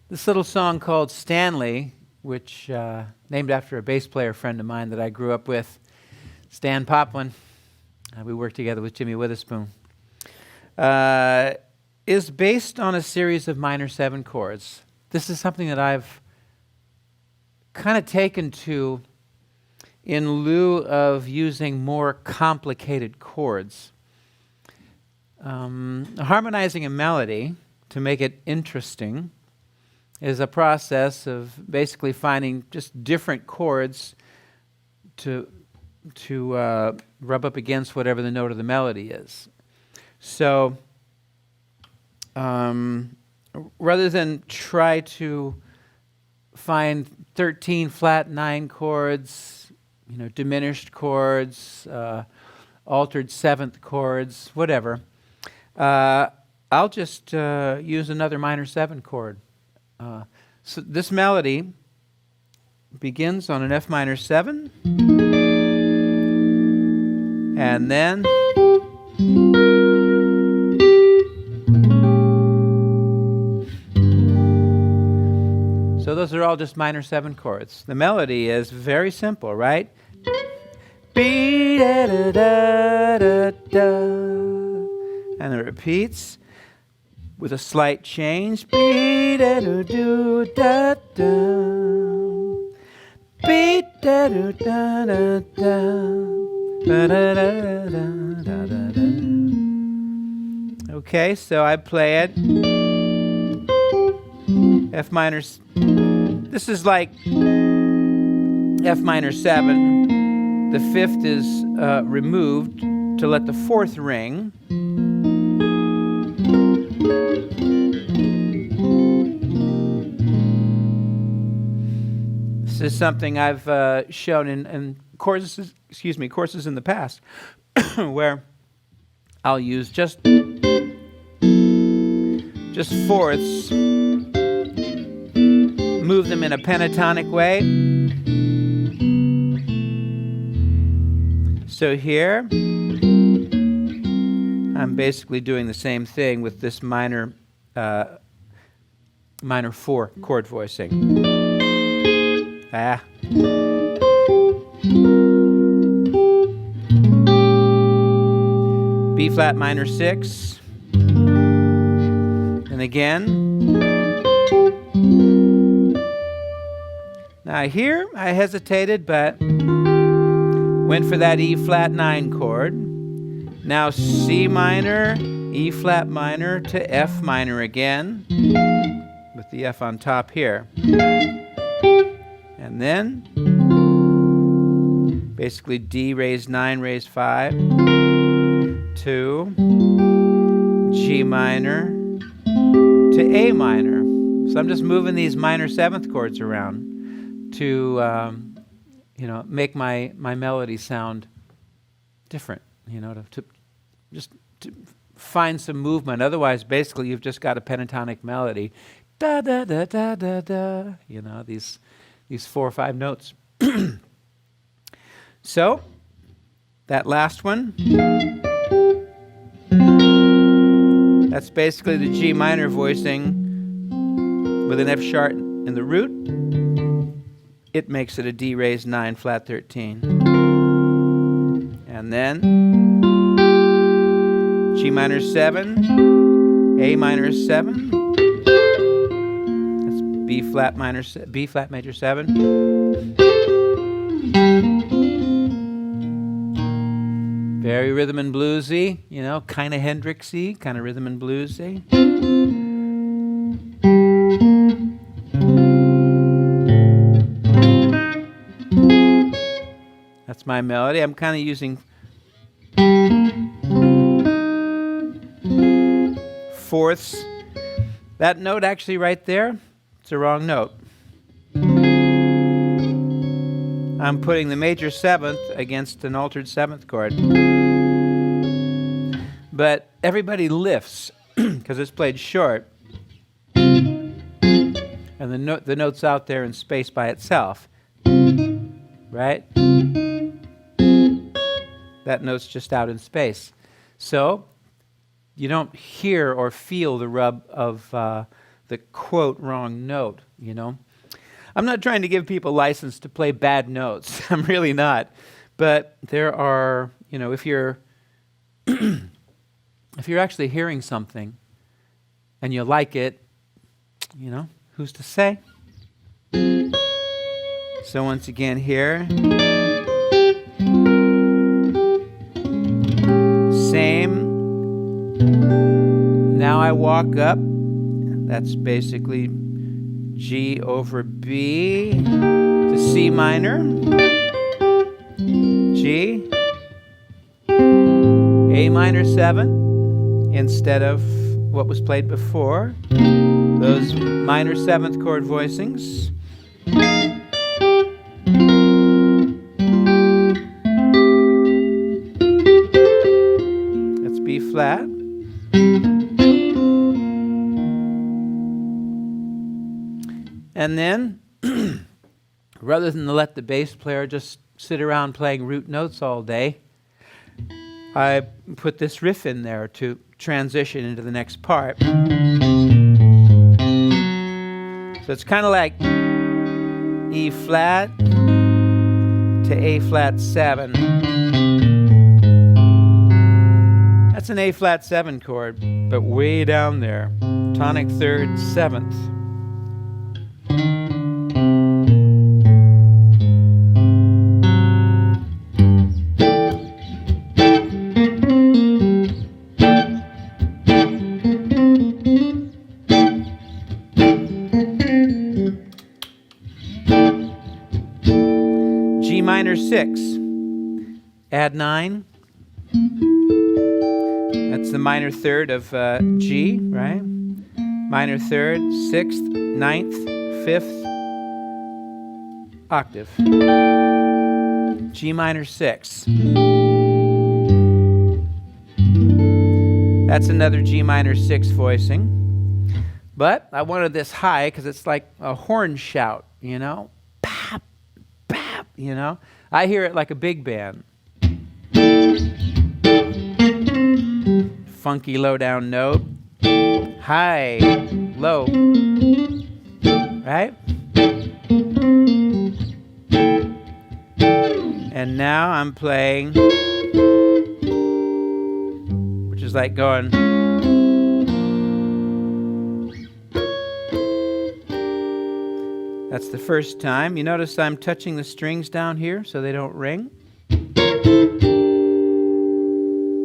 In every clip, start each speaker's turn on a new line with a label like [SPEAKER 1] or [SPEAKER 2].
[SPEAKER 1] This little song called Stanley, which named after a bass player friend of mine that I grew up with, Stan Poplin. We worked together with Jimmy Witherspoon. Is based on a series of minor 7 chords. This is something that I've kind of taken to in lieu of using more complicated chords. Harmonizing a melody to make it interesting is a process of basically finding just different chords to rub up against whatever the note of the melody is. So rather than try to find 13 flat 9 chords, diminished chords, altered 7th chords, whatever, I'll just use another minor 7 chord. So this melody begins on an F minor 7, and then so those are all just minor 7 chords. The melody is very simple, right? B da da da da da, and it repeats with a slight change. Be da do do da da. Be da do da da da. Da da da da da da da. Okay, so I play it. F minor. This is like F minor 7. The 5th is removed to let the 4th ring. This is something I've shown in courses in the past, where I'll use just fourths, move them in a pentatonic way. So here, I'm basically doing the same thing with this minor 4 chord voicing. B flat minor 6, and again. Now here I hesitated, but went for that E flat 9 chord. Now C minor, E flat minor to F minor again, with the F on top here. And then basically D raised 9 raised 5 to G minor to A minor. So I'm just moving these minor 7th chords around to make my melody sound different, to find some movement. Otherwise, basically, you've just got a pentatonic melody. Da da da da da da. These 4 or 5 notes. So, that last one, that's basically the G minor voicing with an F sharp in the root. It makes it a D raised 9 flat 13. And then G minor 7, A minor 7. That's B flat major 7. Very rhythm and bluesy, kind of Hendrixy, kind of rhythm and bluesy. That's my melody. I'm kind of using fourths. That note actually right there, it's a wrong note. I'm putting the major 7th against an altered 7th chord. But everybody lifts because it's played short. And the note's out there in space by itself. Right? That note's just out in space. So you don't hear or feel the rub of the quote wrong note, you know. I'm not trying to give people license to play bad notes. I'm really not. But there are, you know, if you're if you're actually hearing something and you like it, you know, who's to say? So once again here, same. Now I walk up. That's basically G over B to C minor, G, A minor 7 instead of what was played before, those minor 7th chord voicings. That's B flat. And then, rather than let the bass player just sit around playing root notes all day, I put this riff in there to transition into the next part. So it's kind of like E flat to A flat 7. That's an A flat 7 chord, but way down there. Tonic 3rd, 7th. G minor 6, add 9. That's the minor 3rd of G, right? Minor 3rd, 6th, 9th, 5th octave. G minor 6. That's another G minor 6 voicing. But I wanted this high because it's like a horn shout, you know? Bap, bap, you know? I hear it like a big band. Funky low down note. High, low. Right? And now I'm playing, which is like going. That's the first time. You notice I'm touching the strings down here so they don't ring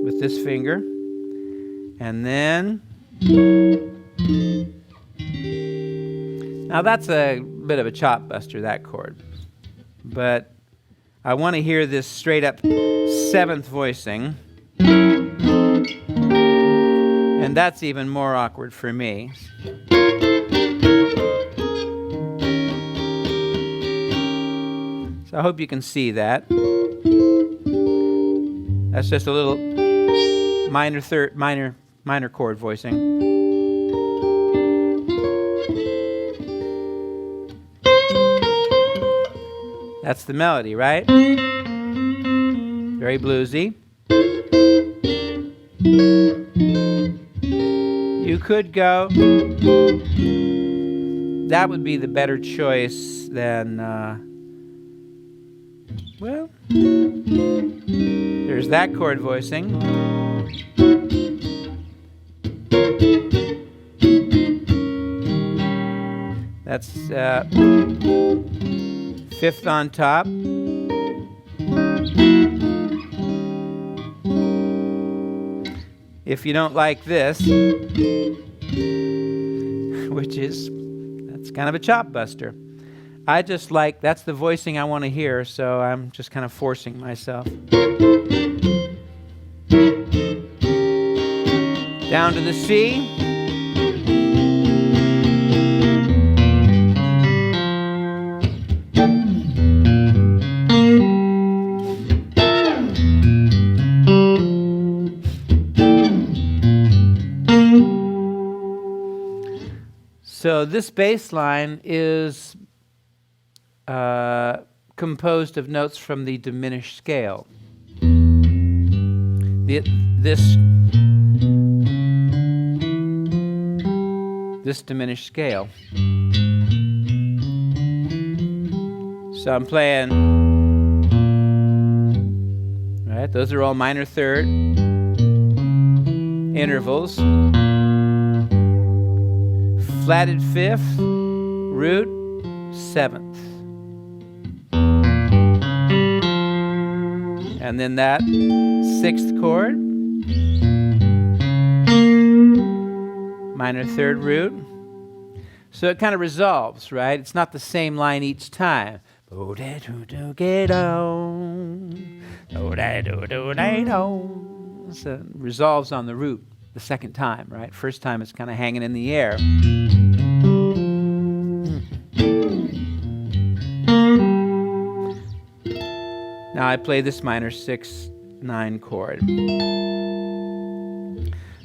[SPEAKER 1] with this finger. And then, now that's a bit of a chop buster, that chord. But I want to hear this straight up 7th voicing. And that's even more awkward for me. So I hope you can see that. That's just a little minor chord voicing. That's the melody, right? Very bluesy. You could go. That would be the better choice than, well, there's that chord voicing. That's 5th on top. If you don't like this, which is, that's kind of a chop buster. I just like, that's the voicing I want to hear, so I'm just kind of forcing myself. Down to the C. So this bass line is composed of notes from the diminished scale. This this diminished scale. So I'm playing, right? Those are all minor third intervals. Flatted fifth, root, seventh. And then that sixth chord, minor third root. So it kind of resolves, right? It's not the same line each time. So it resolves on the root the second time, right? First time it's kind of hanging in the air. Now I play this minor 6/9 chord.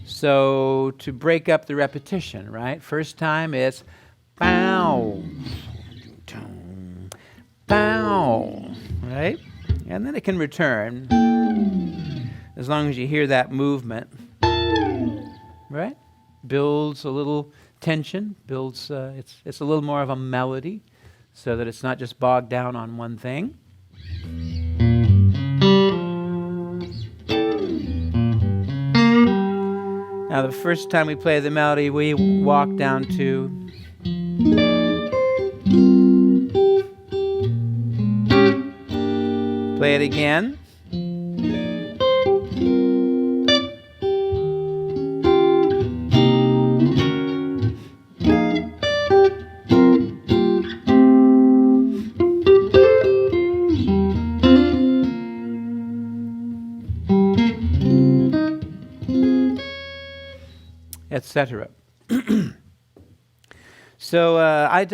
[SPEAKER 1] So to break up the repetition, right? First time it's bow, bow, right? And then it can return as long as you hear that movement, right? Builds a little tension, builds, it's a little more of a melody so that it's not just bogged down on one thing. Now the first time we play the melody, we walk down to play it again. Etc. So I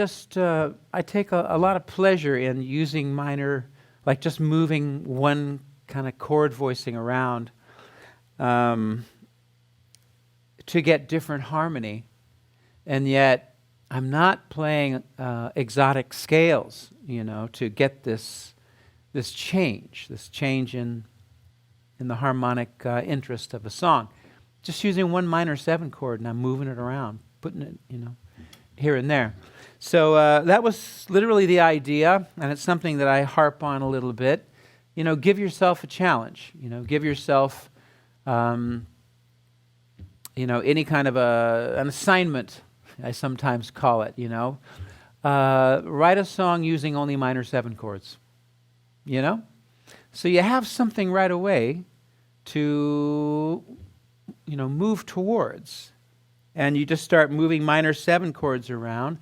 [SPEAKER 1] take a lot of pleasure in using minor, like just moving one kind of chord voicing around to get different harmony, and yet I'm not playing exotic scales, to get this change in the harmonic interest of a song. Just using one minor 7 chord, and I'm moving it around, putting it, here and there. So that was literally the idea, and it's something that I harp on a little bit. Give yourself a challenge. Give yourself, any kind of an assignment, I sometimes call it, write a song using only minor 7 chords, So you have something right away to move towards, and you just start moving minor 7 chords around,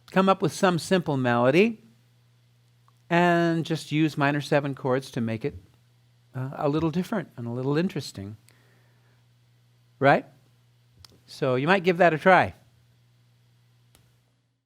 [SPEAKER 1] come up with some simple melody, and just use minor 7 chords to make it a little different and a little interesting, right? So you might give that a try.